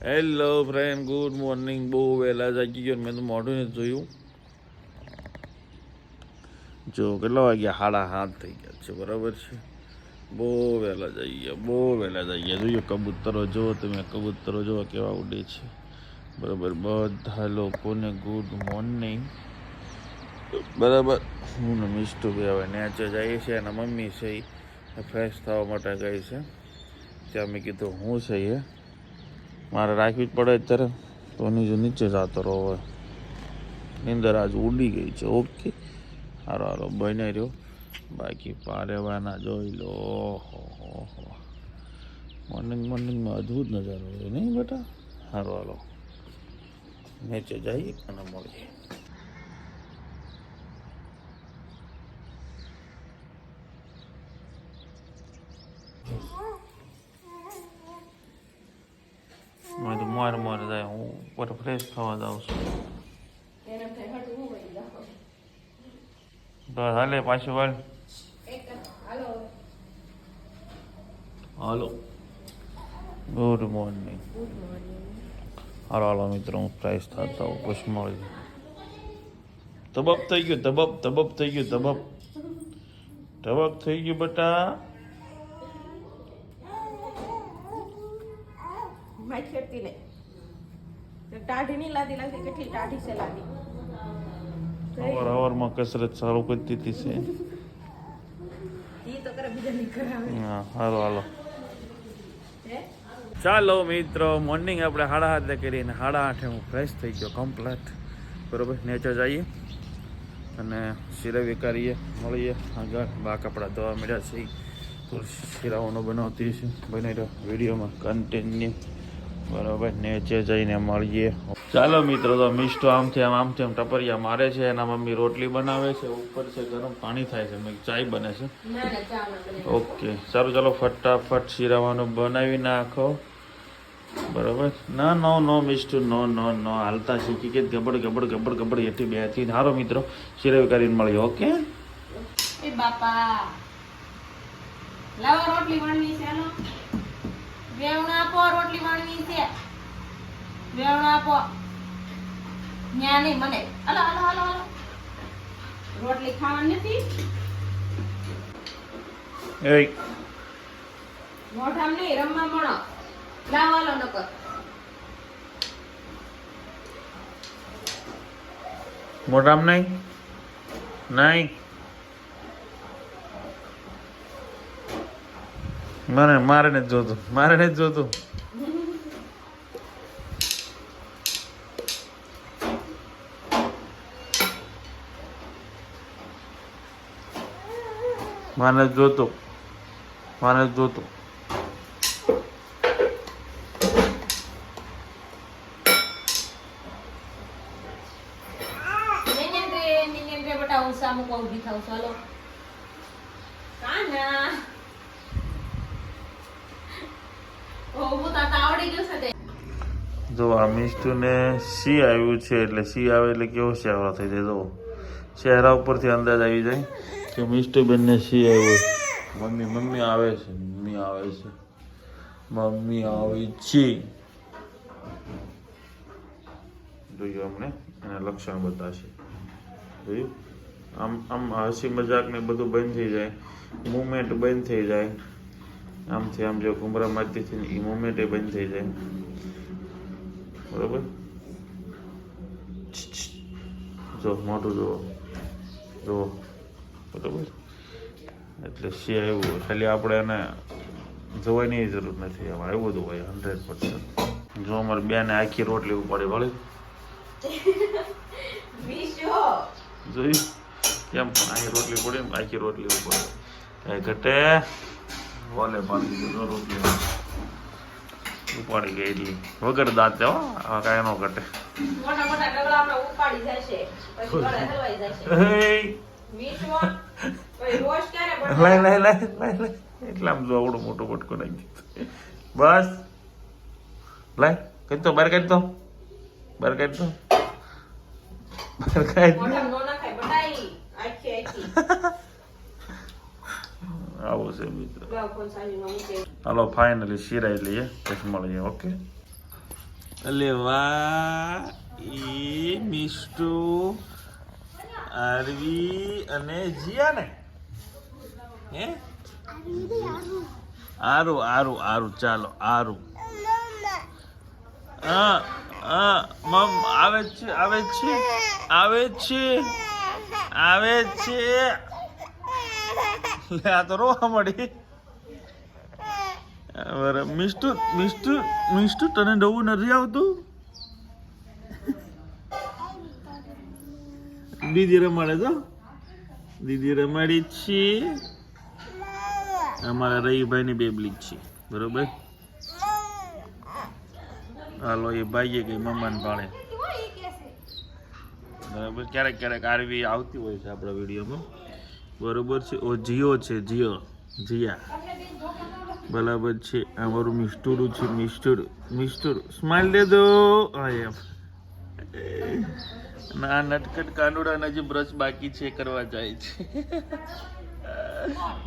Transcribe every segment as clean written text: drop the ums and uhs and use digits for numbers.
Hello friend, good morning. બહુ વહેલા જાગી ગયો. મેં તો મોઢું નથી જોયું. જો કેટલા વાગ્યા? 7:30 થઈ ગયા છે. બરાબર છે. બહુ વહેલા જાગી ગયા, બહુ વહેલા જાગી ગયા. જોઈએ કબૂતરો જો, તમે કબૂતરો જો કેવા ઉડે છે. બરાબર, બધા લોકોને ગુડ મોર્નિંગ. બરાબર, હું ને મિસ્ટુ ભાઈ હવે નેચે જઈએ છીએ. અને મમ્મી છે એ ફ્રેશ થવા માટે ગઈ છે. ત્યાં મેં કીધું હું છે એ મારે રાખવી જ પડે અત્યારે, તો નીચે જતો રહો. હવે નીંદર આજ ઉડી ગઈ છે. ઓકે, હારો હારો બને રહ્યો. બાકી પારેવાના જોઈ લો. મોર્નિંગમાં અદ્ભુત નજારો હોય નહીં બેટા? હારો હાલો નીચે જઈએ અને મળીએ. મેં તો મોર જાય. હું ઉપર ફ્રેશ થવા જાઉં છું. બસ હાલે પાછું વાળ. હાલો, ગુડ મોર્નિંગ. હાલો હાલો મિત્રો, હું ફ્રેશ થતા હું પછી મળીએ. તબબ થઈ ગયું, તબબ થઈ ગયું, તબબ થઈ ગયું બેટા. ખેતી ને ટાઢી નહીં લાદી કેટલી ટાઢી છે લાદી. અવારમાં કસરત સારું કરતી હતી છે. ઈ તો કરે બીજા નહીં કરાવે. હા, હાલો હાલો ચાલો મિત્રો. મોર્નિંગ આપણે 7:30 કરીને 8:30 હું ફ્રેશ થઈ ગયો કમ્પ્લીટ. બરાબર, નેચર જઈએ અને શિરાવી કરીએ, મળીએ આગળ. બા કપડાં ધોવા મળ્યા છે તો શિરાઓનો બનાવતી છે. બને રહ્યો વિડીયોમાં કન્ટિન્યુ. બરાબર, નીચે જઈને મળીએ. ચાલો મિત્રો, તો મિસ્ટો આમથી આમ ટપરિયા મારે છે. એના મમ્મી રોટલી બનાવે છે. ઉપર છે ગરમ પાણી થાય છે. મેં ચાય બને છે. ઓકે સારું, ચાલો ફટાફટ શિરાવાનું બનાવી નાખો. બરાબર, ના નો મિસ્ટુ નો હાલતા શીખી કે ગબડ એથી બેથી. સારો મિત્રો, શિરાવી કરીને મળીએ. ઓકે એ બાપા લાવો રોટલી વણવી છે. હાલો વેવણ આપો, રોટલી વણવી છે. વેવણ આપો. ન્યા નહીં મને. હાલો હાલો હાલો હાલો, રોટલી ખાવાની નથી. એ મોઢામ નહીં, રમવા મળો. લાવો હાલો નકર. મોટામ નહીં મારે નથી જોતું. મારે નથી જોતું. બેટા હું સામું કહું ઊભી થાઉં. ચાલો કાના જો આ મિસ્ટુને સી આવ્યું છે. એટલે સી આવે એટલે કેવો ચહેરો થઈ જાય. જો ચહેરા ઉપરથી અંદાજ આવી જાય કે મિસ્ટુ બેનને સી આવ્યું. મમ્મી આવે છે. મમ્મી આવી છે. જોયું અમને એના લક્ષણ બતાવશે. જોયું, આમ હસી મજાક ને બધું બંધ થઈ જાય. મુવમેન્ટ બંધ થઈ જાય. આમથી આમ જો ઘુમરા મારતી હતી એ મુવમેન્ટ એ બંધ થઈ જાય. બરોબર, જો મોટું જુઓ. બરોબર, એટલે સી આવ્યું. ખાલી આપણે એને જોવાની જરૂર નથી. આમાં એવું બધું હોય 100%. જો અમારે બેને આખી રોટલી ઉપાડી વળી. જોયું કેમ પણ અહીં રોટલી પડી ને આખી રોટલી ઉપાડે. કઈ ઘટે બોલે પાડી દીધો. રોટલી ઉપાડી ગઈ એટલી વગર દાંતે. હો કાંઈ ન ઘટે. લાય એટલે આમ જો આવડું મોટું પટકો નાખી દીધું. બસ લાય કઈ તો બહાર કાઢ દો. આવું છે મિત્રો. હાલો ફાઇનલી શિરાઈ લઈએ પછી મળીએ. ઓકે અલે વાહ, ઈ મિષ્ટુ, આરવી અને જીયા ને હે આરું આરું આરું ચાલો આરું મમ આવે છે આવે છે આવે છે આવે છે લે આ તો રોવા મળી બરાબર મિષ્ટુ મિષ્ટુ મિષ્ટુ તને નવું નથી આવતું દીદી રમાડે તો દીદી રમાડી છે અમારા રહીભાઈ ની બેબલી છે બરોબર હાલો એ ભાઈએ કઈ મમ્માને ભાળે બરાબર ક્યારેક ક્યારેક આરવી આવતી હોય છે આપણા વિડીયોમાં બરોબર છે ઓ જીઓ છે જીઓ જીયા બરાબર છે અમારું મિસ્ટુરું છે મિસ્ટુર મિસ્ટુર સ્માઈલ દે દો ના નટકટ કાનુડા હજી બ્રશ બાકી છે કરવા જાય છે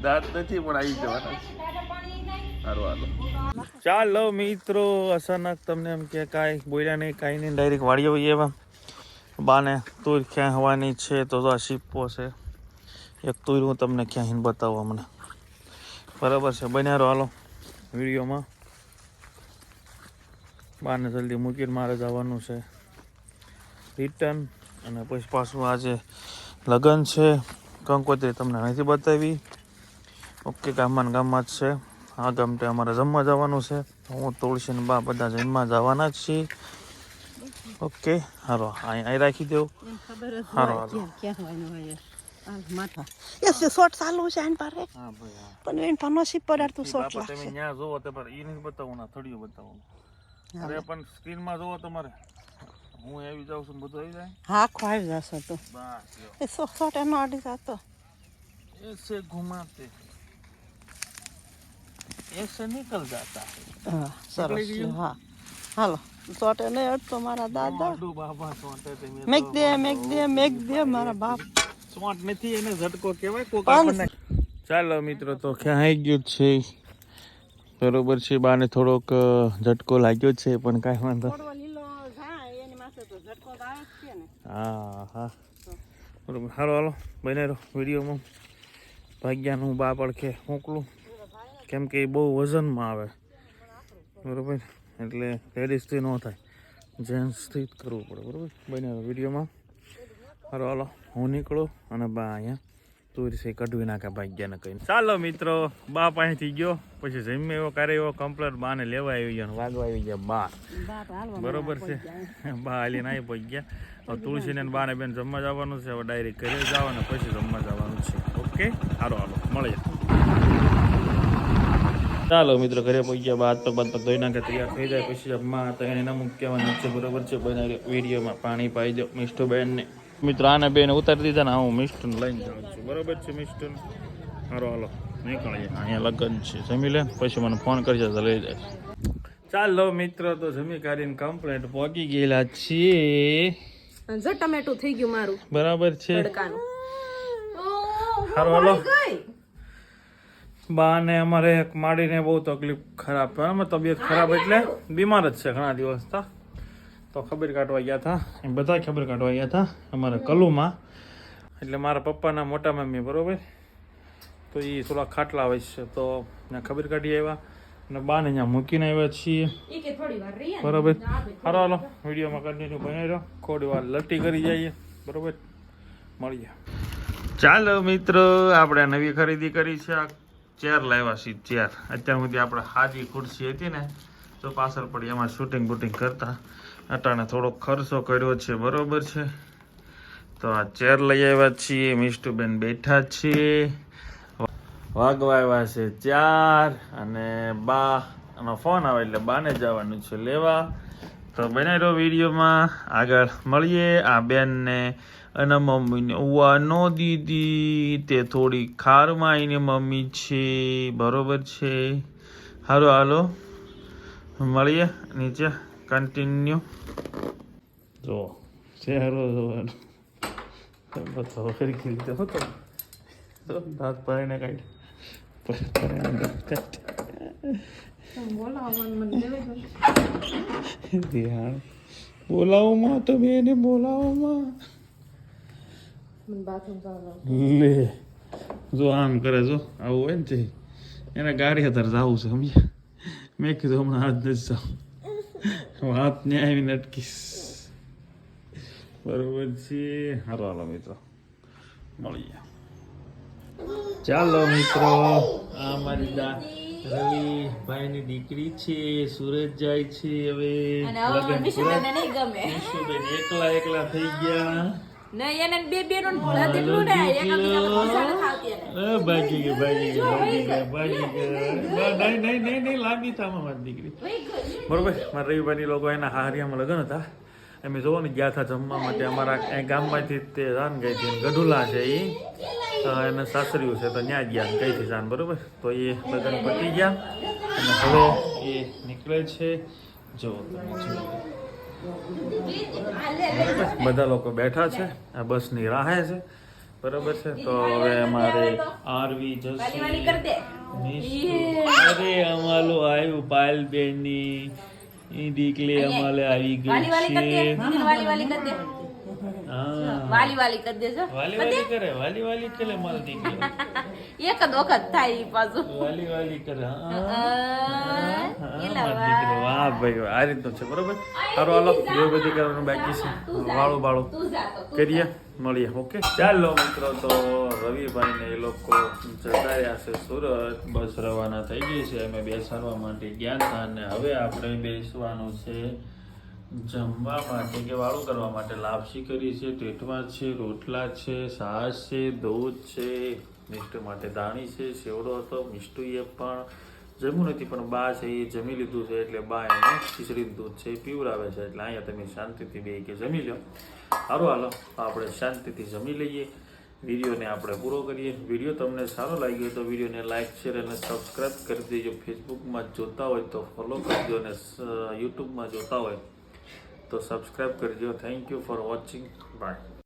દાંત નથી પણ આવી જવાના છે હારો હાલો ચાલો મિત્રો અચાનક તમને એમ કે કાંઈ બોલ્યા નહીં કાંઈ નહીં ડાયરેક્ટ વાળી આવીએ એવા બાને તુર ક્યાં હવાની છે તો આ શીપો છે એક તુર હું તમને ક્યાં બતાવું હમણાં બરાબર છે બન્યા હાલો વિડીયોમાં બાને જલ્દી મૂકીને મારે જવાનું છે રિટર્ન અને પછી પાછું આજે લગ્ન છે કંકોત્રી તમને નથી બતાવી ઓકે ગામમાં જ છે આ ગામટે અમારે જમવા જવાનું છે હું તુલસી ને બા બધા જમવા જવાના જ છીએ ઓકે હારો અહીં રાખી દઉં હારો હારો માથા એ શોર્ટ ચાલુ છે આન પારે હા ભાઈ હા પણ એન પાનો સી પડાર તું શોર્ટ બાપા તમે લાગશે ન્યા જોવો તો પર ઈ નથી બતાવું ના થોડીઓ બતાવું અરે પણ સ્ક્રીનમાં જોવો તમારે હું આવી જાઉં છું બધું આવી જાય હા ખવાઈ જશે તો બસ લ્યો એ શોર્ટ એનો અડી જતો ऐसे घुमाते ऐसे निकल जाता હા સરસ છે હા હાલો શોર્ટ એને અડતો મારા દાદા મોઢું બાબા સોંટે તે મેક દે મારા બાપ સોંટ નથી એને ઝટકો કહેવાય કોક આપણને ચાલો મિત્રો તો ક્યાં આવી ગયું છે બરોબર છે બાને થોડોક ઝટકો લાગ્યો છે પણ કાંઈ વાંધો લીલો જાય એની માથે તો ઝટકો તો આવે જ છે ને હા હા બરોબર હાલો હાલો બને રહો વિડીયોમાં ભાગ્યાનું બા પડખે મોકલું કેમ કે એ બહુ વજનમાં આવે બરોબર એટલે લેડીઝથી ન થાય જેન્ટ્સથી જ કરવું પડે બરોબર બને રહો વિડીયોમાં હાલો હાલો હું નીકળું અને બા અહીંયા તુરસી કઢવી નાખે ભાગ્યાને કહીને ચાલો મિત્રો બા પાસેથી ગયો પછી જમી એવો કરે એવો કમ્પ્લેટ બાને લેવા આવી ગયો વાગવા આવી ગયા બા બરોબર છે બા હાલીને આવી પહોંચી ગયા હવે તુલસીને બાને બેન જમવા જવાનું છે હવે ડાયરેક્ટ ઘરે જવાનું પછી જમવા જવાનું છે ઓકે હાલો હાલો મળીએ ચાલો મિત્રો ઘરે પહોંચી ગયા બાદ પગ ધોઈ નાખે તૈયાર થઈ જાય પછી જમવા તો એને નમુક કહેવાનું છે બરોબર છે બનાવી વિડીયોમાં પાણી પાઈ દો મિષ્ટુબેનને મિત્રો આને બેન ઉતારી દીધા ને હું મિષ્ટુને લઈને જાઉં છું બરોબર છે મિષ્ટુને હારો હાલો નીકળીએ અહીંયા લગ્ન છે જમી લે પછી મને ફોન કરજો તો લઈ જાય ચાલો મિત્રો તો જમી કાઢીને કમ્પ્લેટ પહોંચી ગયેલા છીએ જો ટમેટું થઈ ગયું મારું બરાબર છે તડકાનું હારો હાલો બાને અમારે એક માડીને બહુ તકલીફ ખરાબ અમે તબિયત ખરાબ એટલે બીમાર જ છે ઘણા દિવસ હતા તો ખબર કાઢવા ગયા હતા એ બધા ખબર કાઢવા ગયા હતા અમારા કલુમાં એટલે મારા પપ્પાના મોટા મમ્મી બરોબર તો એ થોડા ખાટલા હોય છે તો ત્યાં ખબર કાઢી આવ્યા અને બાને ત્યાં મૂકીને આવ્યા છીએ બરોબર હારો હાલો વિડીયોમાં કન્ટિન્યુ બનાવી રહ્યો થોડી વાર લટ્ટી કરી જઈએ બરોબર મળીએ ચાલો મિત્રો આપણે નવી ખરીદી કરી છે આ ચેર લાવ્યા છીએ ચેર અત્યાર સુધી આપણે હાજી ખુરશી હતી ને તો પાછળ પડી એમાં શૂટિંગ બૂટિંગ કરતા અટાણે થોડો ખર્ચો કર્યો છે બરોબર છે તો આ ચેર લઈ આવ્યા છીએ મિષ્ટુબેન બેઠા છીએ વાગવા આવ્યા છે 4 અને બા નો ફોન આવે એટલે બાને જવાનું છે લેવા તો બનાવી રહ્યો વિડીયોમાં આગળ મળીએ આ બેનને અને મમ્મીને ઉવા નો દીધી તે થોડી ખારમાં આવીને મમ્મી છે બરોબર છે હાલો હાલો મળીએ નીચે કન્ટિન્યુ જો ચહેરો જોવાનો બતાવો ફરી લીધો હતો દાંત પાડીને કાઢી બોલાવોમાં તમે એને બોલાવોમાં લે જો આમ કરે જો આવું હોય ને તે એને ગાડી અત્યારે જવું છે સમજ્યા મેં કીધું હમણાં હાથ નથી જાઉં હાથ ને આવીને અટકીશ બરોબર છે હારો હાલો મિત્રો મળીએ ચાલો મિત્રો આ મારી રવિ ભાઈની દીકરી છે સુરત જાય છે હવે લગન પૂરા વિશુબેન એકલા થઈ ગયા ભાગી ગયા નહીં લાંબી થામાં મારી દીકરી બરોબર મારા રવિભાઈ લોકો એના હારિયામાં લગ્ન હતા અમે જોવો ને ગયા હતા જમવા માટે અમારા ગામમાંથી તે જાન ગઈ હતી ગઢુલા છે એ એને સાસરીયું છે તો ત્યાં ગયા કઈથી જાન બરોબર તો એ લગ્ન પતી ગયા અને હવે એ નીકળે છે જો બધા લોકો બેઠા છે આ બસની રાહે છે બરોબર છે તો હવે અમારે આરવી જસી અરે અમારું આવ્યું પાયલબેન ની દીકરી અમારે આવી ગઈ છે વાલી કરી દેજો વાલી કરે મારી દીકરી એક જ વખત થાય પાછું વાલી કરે વાહ ભાઈ આ રીતનું છે બરોબર સારું હાલો જે બધી કરવાનું બાકી છે વાળું કરીએ મળીએ ઓકે ચાલો મિત્રો તો રવિભાઈ ને એ લોકો જતા રહ્યા છે સુરત બસ રવાના થઈ ગઈ છે અમે બેસાડવા માટે ગયા હતા અને હવે આપણે બેસવાનું છે જમવા માટે કે વાળું કરવા માટે લાપસી કરી છે ટેટવા છે રોટલા છે છાશ છે દૂધ છે મિષ્ટુ માટે દાણી છે સેવડો હતો મિષ્ટુએ પણ જમ્યું નથી પણ બા છે એ જમી લીધું છે એટલે બા એને ખીચડીનું દૂધ છે એ પીવડાવે છે એટલે અહીંયા તમે શાંતિથી બે કે જમી લો સારું હાલો આપણે શાંતિથી જમી લઈએ વિડીયોને આપણે પૂરો કરીએ વિડીયો તમને સારો લાગ્યો હોય તો વિડીયોને લાઇક શેર અને સબસ્ક્રાઈબ કરી દેજો ફેસબુકમાં જોતા હોય તો ફોલો કરજો અને યુટ્યુબમાં જોતા હોય તો સબસ્ક્રાઈબ કરજો thank you for watching bye